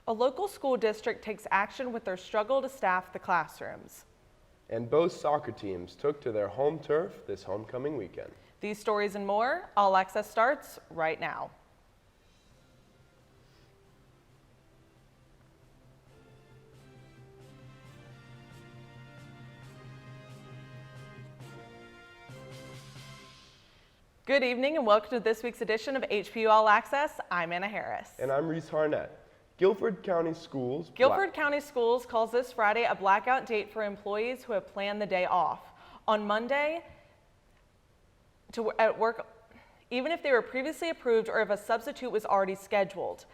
A local school district takes action with their struggle to staff the classrooms. And both soccer teams took to their home turf this homecoming weekend. These stories and more, All Access starts right now. Good evening and welcome to this week's edition of HPU All Access. I'm Anna Harris. And I'm Reese Harnett. Guilford County Schools calls this Friday a blackout date for employees who have planned the day off. On Monday, at work, even if they were previously approved or if a substitute was already scheduled.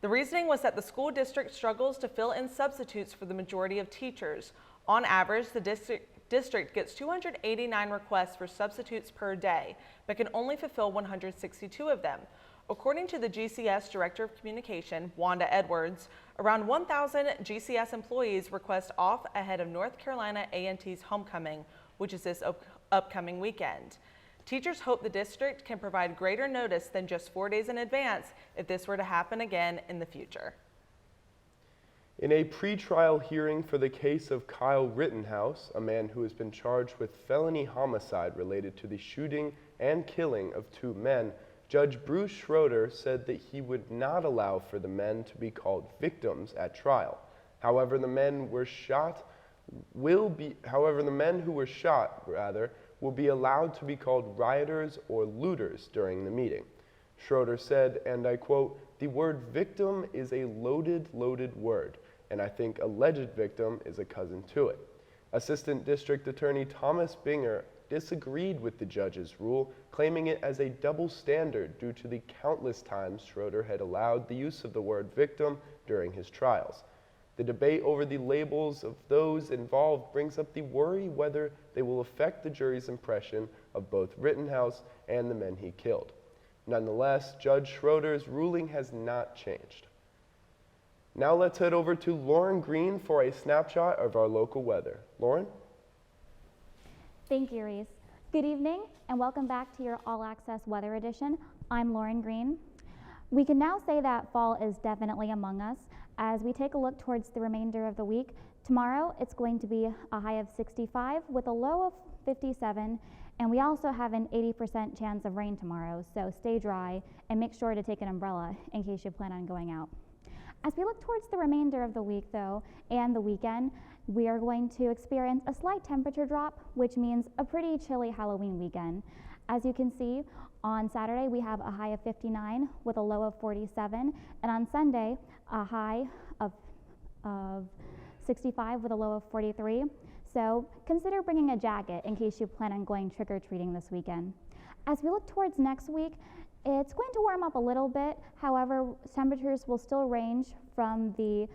The reasoning was that the school district struggles to fill in substitutes for the majority of teachers. On average, the district gets 289 requests for substitutes per day, but can only fulfill 162 of them. According to the GCS Director of Communication, Wanda Edwards, around 1,000 GCS employees request off ahead of North Carolina A&T's homecoming, which is this upcoming weekend. Teachers hope the district can provide greater notice than just 4 days in advance if this were to happen again in the future. In a pretrial hearing for the case of Kyle Rittenhouse, a man who has been charged with felony homicide related to the shooting and killing of 2 men, Judge Bruce Schroeder said that he would not allow for the men to be called victims at trial. However, the men who were shot will be allowed to be called rioters or looters during the meeting. Schroeder said, and I quote, "The word victim is a loaded word, and I think alleged victim is a cousin to it." Assistant District Attorney Thomas Binger disagreed with the judge's rule, claiming it as a double standard due to the countless times Schroeder had allowed the use of the word victim during his trials. The debate over the labels of those involved brings up the worry whether they will affect the jury's impression of both Rittenhouse and the men he killed. Nonetheless, Judge Schroeder's ruling has not changed. Now let's head over to Lauren Green for a snapshot of our local weather. Lauren? Thank you, Reese. Good evening and welcome back to your All Access Weather Edition. I'm Lauren Green. We can now say that fall is definitely among us. As we take a look towards the remainder of the week, tomorrow it's going to be a high of 65 with a low of 57, and we also have an 80% chance of rain tomorrow, so stay dry and make sure to take an umbrella in case you plan on going out. As we look towards the remainder of the week though, and the weekend, we are going to experience a slight temperature drop, which means a pretty chilly Halloween weekend. As you can see, on Saturday we have a high of 59 with a low of 47, and on Sunday a high of 65 with a low of 43. So consider bringing a jacket in case you plan on going trick-or-treating this weekend. As we look towards next week, it's going to warm up a little bit. However, temperatures will still range from the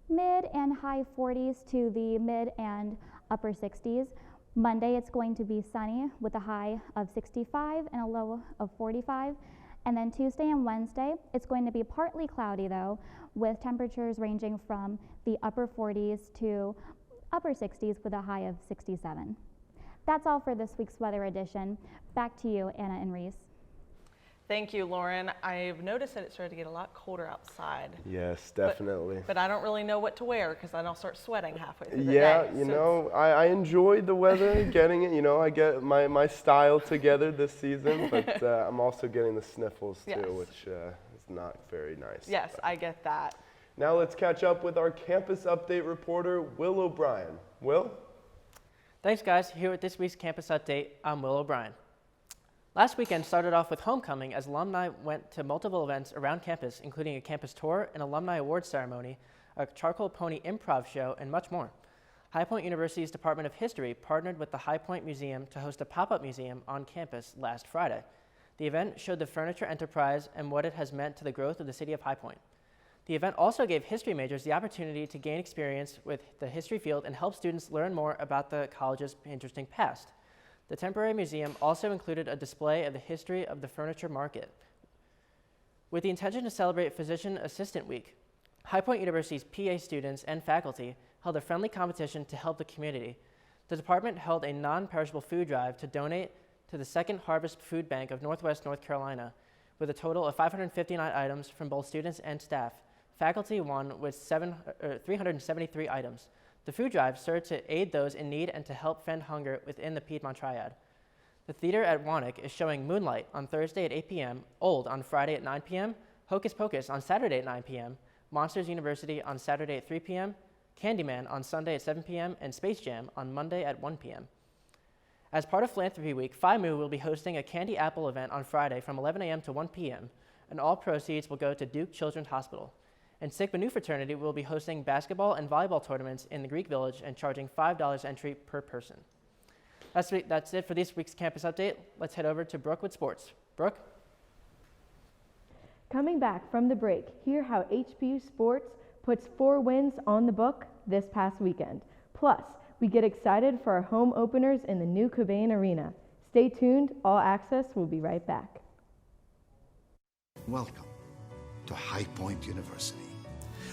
mid and high 40s to the mid and upper 60s. Monday it's going to be sunny with a high of 65 and a low of 45. And then Tuesday and Wednesday, it's going to be partly cloudy though, with temperatures ranging from the upper 40s to upper 60s with a high of 67. That's all for this week's weather edition. Back to you, Anna and Reese. Thank you, Lauren. I've noticed that it started to get a lot colder outside. Yes, definitely. But I don't really know what to wear because then I'll start sweating halfway through the day. Yeah, you know, I enjoyed the weather, getting it. You know, I get my style together this season, but I'm also getting the sniffles too, Yes. which is not very nice. Yes, I get that. Now let's catch up with our campus update reporter, Will O'Brien. Will? Thanks, guys. Here with this week's campus update, I'm Will O'Brien. Last weekend started off with homecoming as alumni went to multiple events around campus, including a campus tour, an alumni awards ceremony, a charcoal pony improv show, and much more. High Point University's Department of History partnered with the High Point Museum to host a pop-up museum on campus last Friday. The event showed the furniture enterprise and what it has meant to the growth of the city of High Point. The event also gave history majors the opportunity to gain experience with the history field and help students learn more about the college's interesting past. The temporary museum also included a display of the history of the furniture market. With the intention to celebrate Physician Assistant Week, High Point University's PA students and faculty held a friendly competition to help the community. The department held a non-perishable food drive to donate to the Second Harvest Food Bank of Northwest North Carolina, with a total of 559 items from both students and staff Faculty won with 373 items. The food drive served to aid those in need and to help fend hunger within the Piedmont Triad. The theater at Wannock is showing Moonlight on Thursday at 8 p.m., Old on Friday at 9 p.m., Hocus Pocus on Saturday at 9 p.m., Monsters University on Saturday at 3 p.m., Candyman on Sunday at 7 p.m., and Space Jam on Monday at 1 p.m. As part of Philanthropy Week, FIMU will be hosting a Candy Apple event on Friday from 11 a.m. to 1 p.m., and all proceeds will go to Duke Children's Hospital. And Sigma Nu Fraternity will be hosting basketball and volleyball tournaments in the Greek Village and charging $5 entry per person. That's it for this week's campus update. Let's head over to Brooke with sports. Brooke? Coming back from the break, hear how HPU Sports puts 4 wins on the book this past weekend. Plus, we get excited for our home openers in the new Cobain Arena. Stay tuned, All Access will be right back. Welcome to High Point University.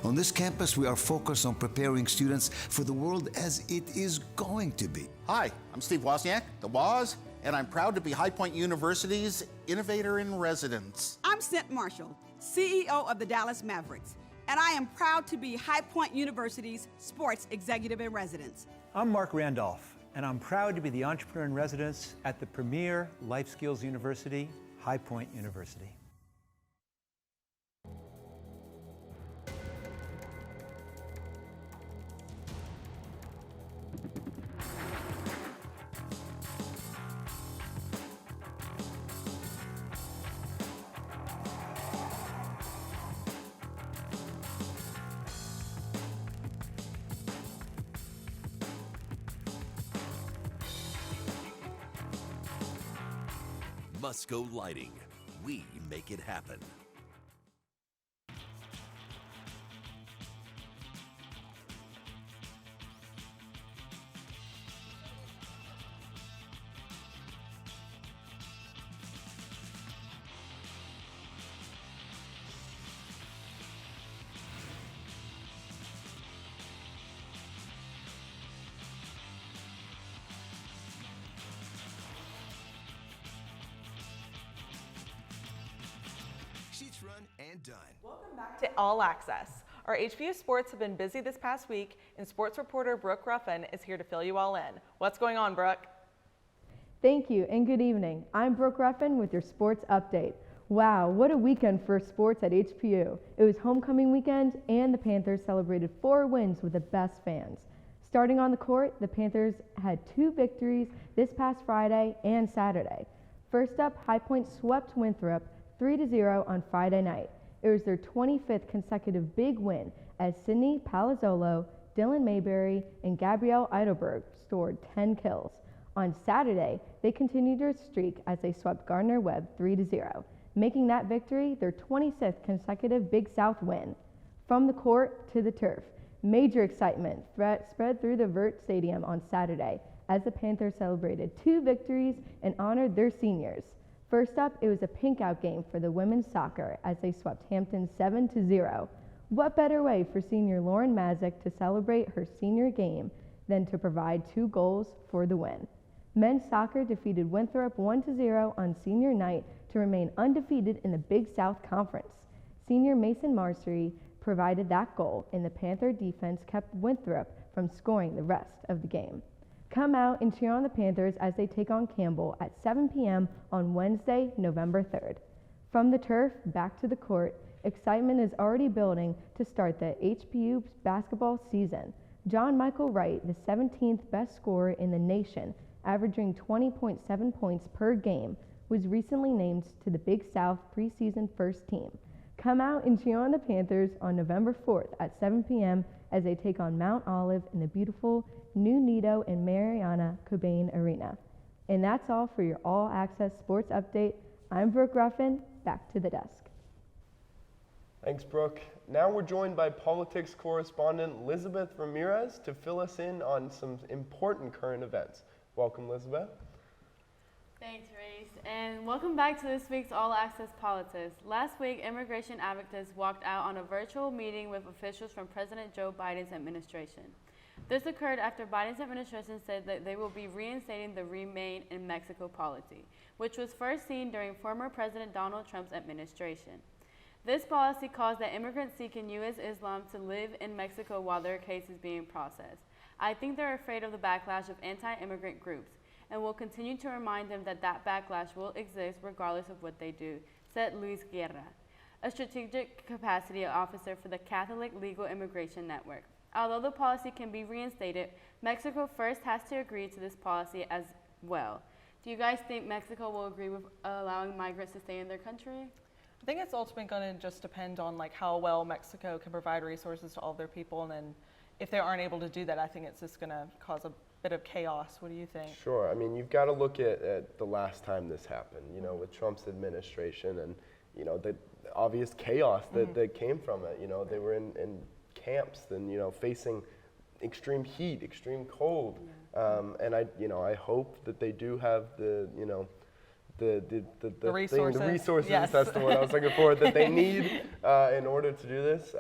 On this campus, we are focused on preparing students for the world as it is going to be. Hi, I'm Steve Wozniak, the Woz, and I'm proud to be High Point University's Innovator in Residence. I'm Cent Marshall, CEO of the Dallas Mavericks, and I am proud to be High Point University's Sports Executive in Residence. I'm Mark Randolph, and I'm proud to be the Entrepreneur in Residence at the premier life skills university, High Point University. Musco Lighting. We make it happen. Sheets run and done. Welcome back to All Access. Our HPU Sports have been busy this past week, and sports reporter Brooke Ruffin is here to fill you all in. What's going on, Brooke? Thank you and good evening. I'm Brooke Ruffin with your sports update. Wow, what a weekend for sports at HPU. It was homecoming weekend and the Panthers celebrated 4 wins with the best fans. Starting on the court, the Panthers had 2 victories this past Friday and Saturday. First up, High Point swept Winthrop 3-0 on Friday night. It was their 25th consecutive big win as Sydney Palazzolo, Dylan Mayberry, and Gabrielle Eidelberg scored 10 kills. On Saturday, they continued their streak as they swept Gardner-Webb 3-0, making that victory their 26th consecutive Big South win. From the court to the turf, major excitement spread through the Vert Stadium on Saturday as the Panthers celebrated 2 victories and honored their seniors. First up, it was a pink-out game for the women's soccer as they swept Hampton 7-0. What better way for senior LAURYN Mazik to celebrate her senior game than to provide 2 goals for the win? Men's soccer defeated Winthrop 1-0 on senior night to remain undefeated in the Big South Conference. Senior Mason Marsery provided that goal, and the Panther defense kept Winthrop from scoring the rest of the game. Come out and cheer on the Panthers as they take on Campbell at 7 p.m. on Wednesday, November 3rd. From the turf back to the court, excitement is already building to start the HPU basketball season. John Michael Wright, the 17th best scorer in the nation, averaging 20.7 points per game, was recently named to the Big South preseason first team. Come out and cheer on the Panthers on November 4th at 7 p.m. as they take on Mount Olive in the beautiful New Nido and Mariana Cobain Arena. And that's all for your All Access Sports Update. I'm Brooke Ruffin, back to the desk. Thanks, Brooke. Now we're joined by politics correspondent Elizabeth Ramirez to fill us in on some important current events. Welcome, Elizabeth. Thanks, Reese, and welcome back to this week's All Access Politics. Last week, immigration advocates walked out on a virtual meeting with officials from President Joe Biden's administration. This occurred after Biden's administration said that they will be reinstating the Remain in Mexico policy, which was first seen during former President Donald Trump's administration. This policy calls that immigrants seeking U.S. Islam to live in Mexico while their case is being processed. I think they're afraid of the backlash of anti-immigrant groups and will continue to remind them that that backlash will exist regardless of what they do, said Luis Guerra, a strategic capacity officer for the Catholic Legal Immigration Network. Although the policy can be reinstated, Mexico first has to agree to this policy as well. Do you guys think Mexico will agree with allowing migrants to stay in their country? I think it's ultimately going to just depend on like how well Mexico can provide resources to all their people, and then if they aren't able to do that, I think it's just going to cause a bit of chaos. What do you think? Sure. I mean, you've got to look at the last time this happened, you know, with Trump's administration and, you know, the obvious chaos that came from it. You know, they were in camps and, you know, facing extreme heat, extreme cold. And I hope that they do have the resources, yes. That's the word I was looking for, that they need in order to do this.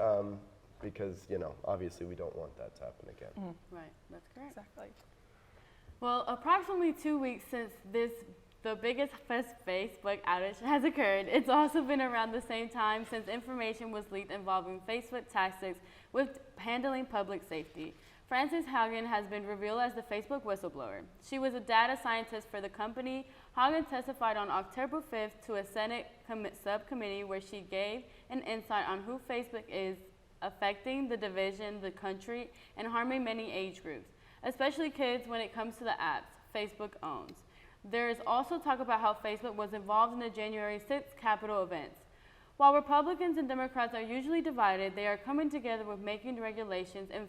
Because, you know, obviously we don't want that to happen again. Right, that's correct. Exactly. Well, approximately 2 weeks since the biggest Facebook outage has occurred, it's also been around the same time since information was leaked involving Facebook tactics with handling public safety. Frances Haugen has been revealed as the Facebook whistleblower. She was a data scientist for the company. Haugen testified on October 5th to a Senate subcommittee where she gave an insight on who Facebook is affecting the division, the country, and harming many age groups, especially kids when it comes to the apps Facebook owns. There is also talk about how Facebook was involved in the January 6th Capitol events. While Republicans and Democrats are usually divided, they are coming together with making regulations in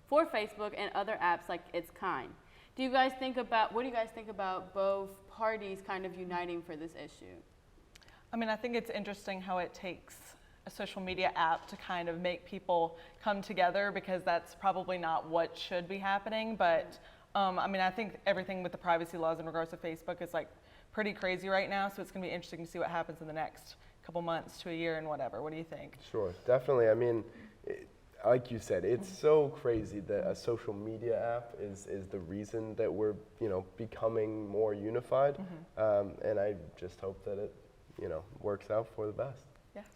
for Facebook and other apps like its kind. What do you guys think about both parties kind of uniting for this issue? I mean, I think it's interesting how it takes a social media app to kind of make people come together, because that's probably not what should be happening. But I mean, I think everything with the privacy laws in regards to Facebook is like pretty crazy right now. So it's going to be interesting to see what happens in the next couple months to a year and whatever. What do you think? Sure, definitely. I mean, like you said, it's so crazy that a social media app is the reason that we're, you know, becoming more unified. And I just hope that it, you know, works out for the best. Yes.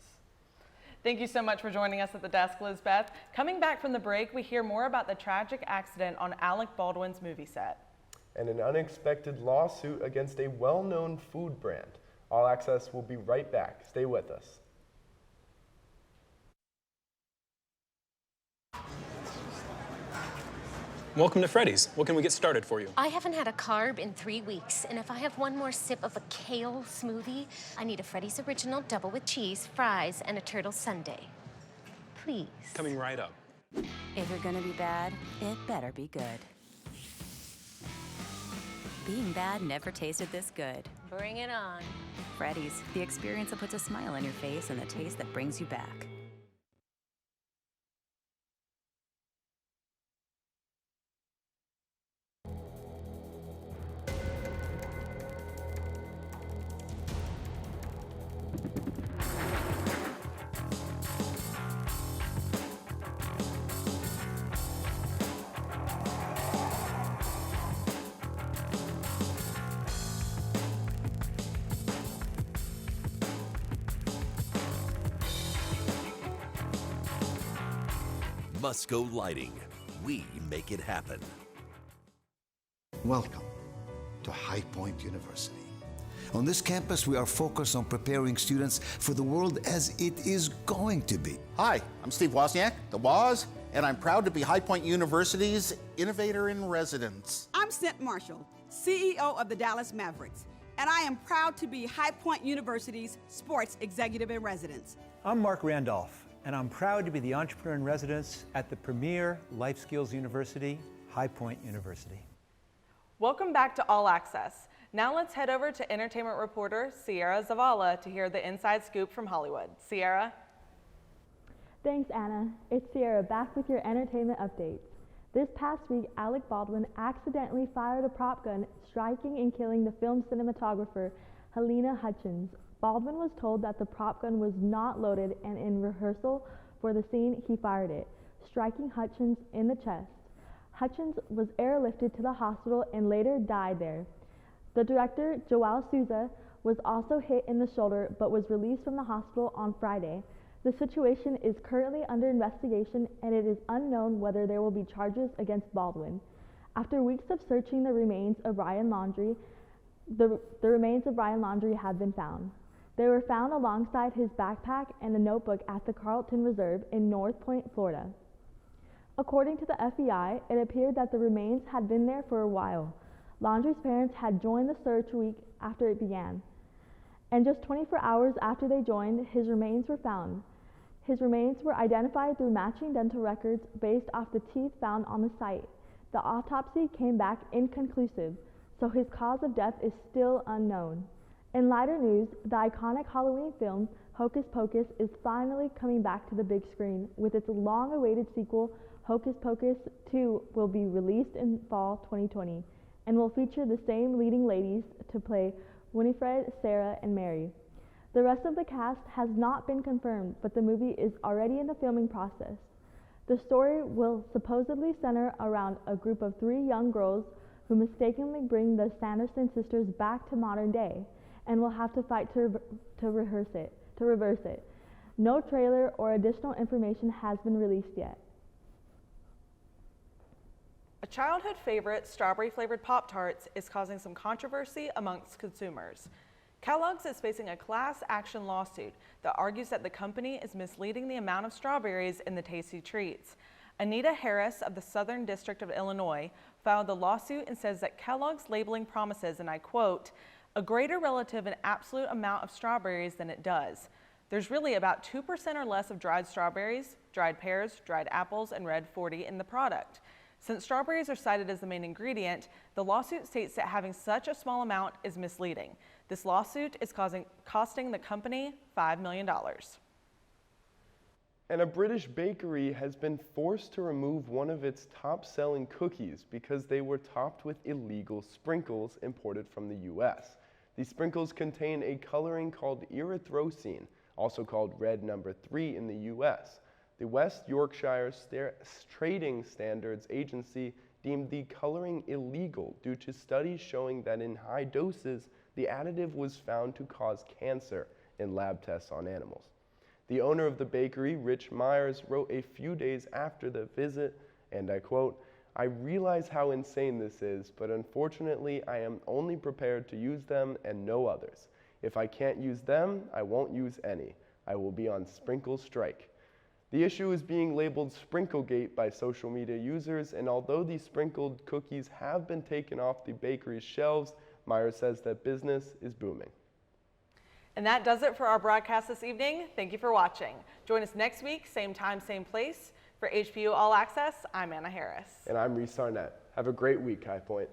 Thank you so much for joining us at the desk, Lizbeth. Coming back from the break, we hear more about the tragic accident on Alec Baldwin's movie set. And an unexpected lawsuit against a well-known food brand. All Access will be right back. Stay with us. Welcome to Freddy's. What can we get started for you? I haven't had a carb in 3 weeks, and if I have one more sip of a kale smoothie, I need a Freddy's Original double with cheese, fries, and a turtle sundae. Please. Coming right up. If you're gonna be bad, it better be good. Being bad never tasted this good. Bring it on. Freddy's, the experience that puts a smile on your face and the taste that brings you back. Musco Lighting. We make it happen. Welcome to High Point University. On this campus, we are focused on preparing students for the world as it is going to be. Hi, I'm Steve Wozniak, the Woz, and I'm proud to be High Point University's Innovator in Residence. I'm Cent Marshall, CEO of the Dallas Mavericks, and I am proud to be High Point University's Sports Executive in Residence. I'm Mark Randolph, and I'm proud to be the entrepreneur in residence at the premier life skills university, High Point University. Welcome back to All Access. Now let's head over to entertainment reporter CIARA Zavala to hear the inside scoop from Hollywood. CIARA? Thanks, Anna. It's CIARA back with your entertainment updates. This past week, Alec Baldwin accidentally fired a prop gun, striking and killing the film cinematographer Helena Hutchins. Baldwin was told that the prop gun was not loaded, and in rehearsal for the scene, he fired it, striking Hutchins in the chest. Hutchins was airlifted to the hospital and later died there. The director, Joao Souza, was also hit in the shoulder but was released from the hospital on Friday. The situation is currently under investigation and it is unknown whether there will be charges against Baldwin. After weeks of searching the remains of Ryan Laundrie, the remains of Ryan Laundrie have been found. They were found alongside his backpack and a notebook at the Carlton Reserve in North Point, Florida. According to the FBI, it appeared that the remains had been there for a while. Laundrie's parents had joined the search week after it began, and just 24 hours after they joined, his remains were found. His remains were identified through matching dental records based off the teeth found on the site. The autopsy came back inconclusive, so his cause of death is still unknown. In lighter news, the iconic Halloween film Hocus Pocus is finally coming back to the big screen with its long-awaited sequel. Hocus Pocus 2 will be released in fall 2020 and will feature the same leading ladies to play Winifred, Sarah, and Mary. The rest of the cast has not been confirmed, but the movie is already in the filming process. The story will supposedly center around a group of 3 young girls who mistakenly bring the Sanderson sisters back to modern day and will have to fight to reverse it. No trailer or additional information has been released yet. A childhood favorite, strawberry-flavored Pop-Tarts, is causing some controversy amongst consumers. Kellogg's is facing a class action lawsuit that argues that the company is misleading the amount of strawberries in the tasty treats. Anita Harris of the Southern District of Illinois filed the lawsuit and says that Kellogg's labeling promises, and I quote, a greater relative and absolute amount of strawberries than it does. There's really about 2% or less of dried strawberries, dried pears, dried apples, and red 40 in the product. Since strawberries are cited as the main ingredient, the lawsuit states that having such a small amount is misleading. This lawsuit is costing the company $5 million. And a British bakery has been forced to remove one of its top-selling cookies because they were topped with illegal sprinkles imported from the US. These sprinkles contain a coloring called erythrocene, also called red number 3 in the US. The West Yorkshire Trading Standards Agency deemed the coloring illegal due to studies showing that in high doses, the additive was found to cause cancer in lab tests on animals. The owner of the bakery, Rich Myers, wrote a few days after the visit, and I quote, I realize how insane this is, but unfortunately I am only prepared to use them and no others. If I can't use them, I won't use any. I will be on sprinkle strike. The issue is being labeled Sprinklegate by social media users, and although these sprinkled cookies have been taken off the bakery's shelves, Myers says that business is booming. And that does it for our broadcast this evening. Thank you for watching. Join us next week, same time, same place. For HPU All Access, I'm Anna Harris. And I'm Reese Arnett. Have a great week, High Point.